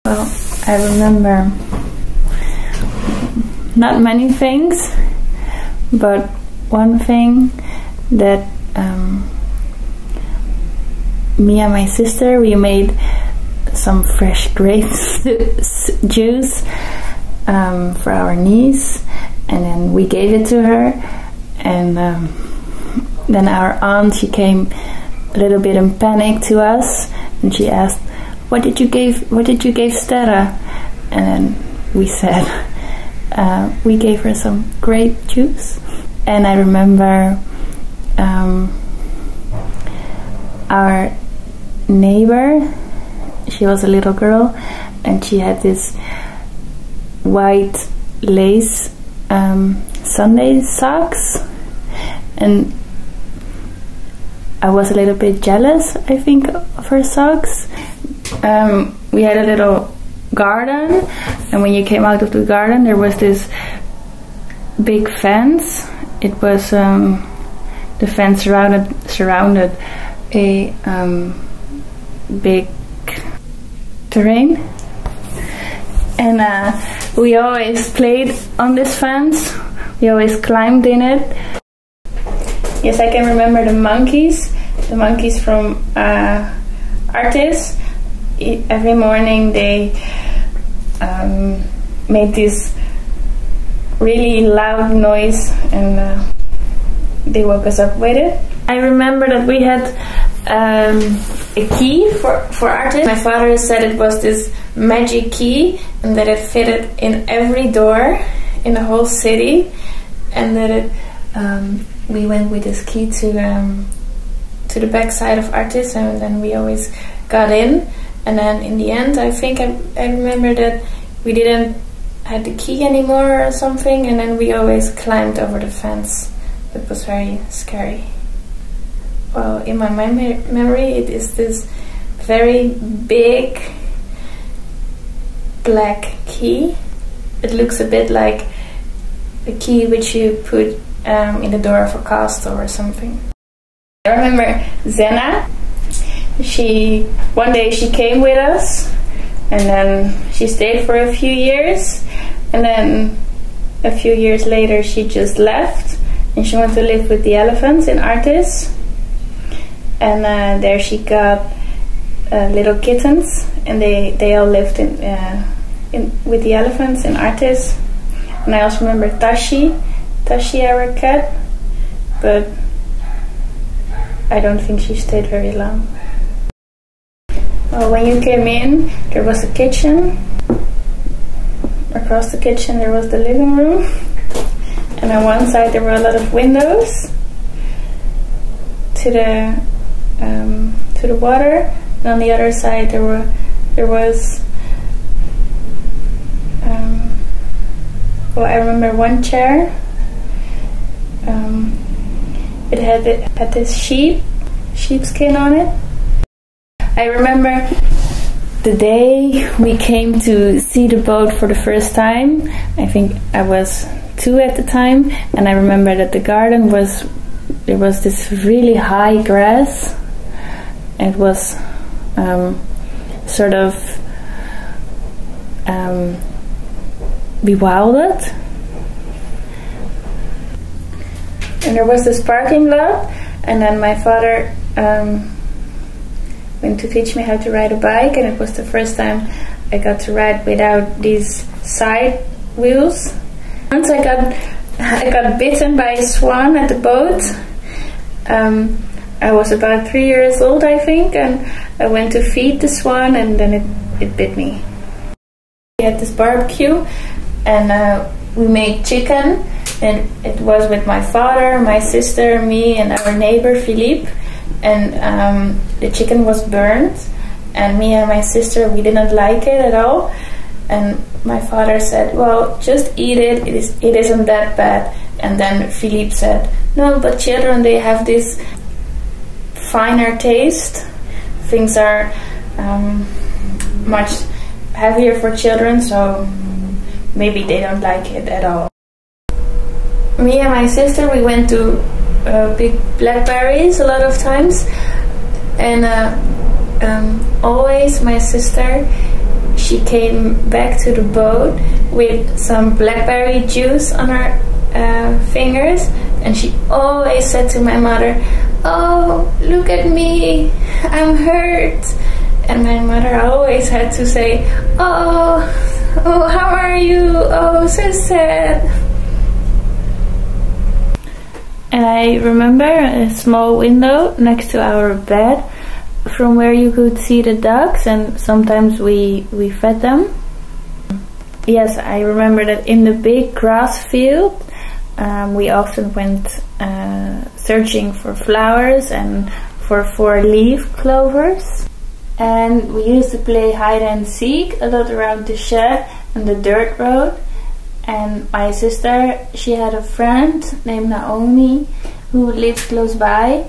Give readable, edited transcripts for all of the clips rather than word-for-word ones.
Well, I remember not many things, but one thing that me and my sister, we made some fresh grape juice for our niece, and then we gave it to her, and then our aunt, she came a little bit in panic to us, and she asked, what did you give Stella? And then we said we gave her some grape juice. And I remember our neighbor, she was a little girl, and she had this white lace Sunday socks, and I was a little bit jealous, I think, of her socks. We had a little garden, and when you came out of the garden there was this big fence. It was the fence surrounded a big terrain, and we always played on this fence. We always climbed in it. Yes, I can remember the monkeys from Artis. Every morning they made this really loud noise, and they woke us up with it. I remember that we had a key for Artis. My father said it was this magic key, and that it fitted in every door in the whole city, and that it we went with this key to the back side of Artis, and then we always got in. And then in the end, I think I remember that we didn't have the key anymore or something, and then we always climbed over the fence. It was very scary. Well, in my memory, it is this very big black key. It looks a bit like a key which you put in the door of a castle or something. I remember Zena. One day she came with us, and then she stayed for a few years, and then a few years later she just left, and she went to live with the elephants in Artis, and there she got little kittens, and they all lived with the elephants in Artis. And I also remember Tashi, our cat, but I don't think she stayed very long. Well, when you came in, there was a kitchen. Across the kitchen there was the living room, and on one side there were a lot of windows to the water, and on the other side there was well, I remember one chair. It had this sheepskin on it. I remember the day we came to see the boat for the first time. I think I was 2 at the time, and I remember that the garden there was this really high grass. It was sort of bewildered. And there was this parking lot, and then my father went to teach me how to ride a bike, and it was the first time I got to ride without these side wheels. Once I got bitten by a swan at the boat. I was about 3 years old, I think, and I went to feed the swan, and then it bit me. We had this barbecue, and we made chicken, and it was with my father, my sister, me, and our neighbor Philippe. And the chicken was burnt, and me and my sister, we didn't like it at all. And my father said, well, just eat it, it isn't that bad. And then Philippe said, no, but children, they have this finer taste. Things are much heavier for children, so maybe they don't like it at all. Me and my sister, we went to pick blackberries a lot of times, and always my sister, she came back to the boat with some blackberry juice on her fingers, and she always said to my mother, "Oh, look at me, I'm hurt." And my mother always had to say, "Oh, how are you? Oh, so sad." And I remember a small window next to our bed from where you could see the ducks, and sometimes we fed them. Yes, I remember that in the big grass field we often went searching for flowers and for 4-leaf clovers. And we used to play hide and seek a lot around the shed and the dirt road. And my sister, she had a friend named Naomi who lived close by,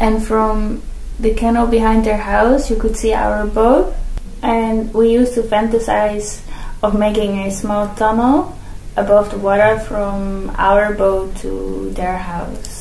and from the canal behind their house you could see our boat. And we used to fantasize of making a small tunnel above the water from our boat to their house.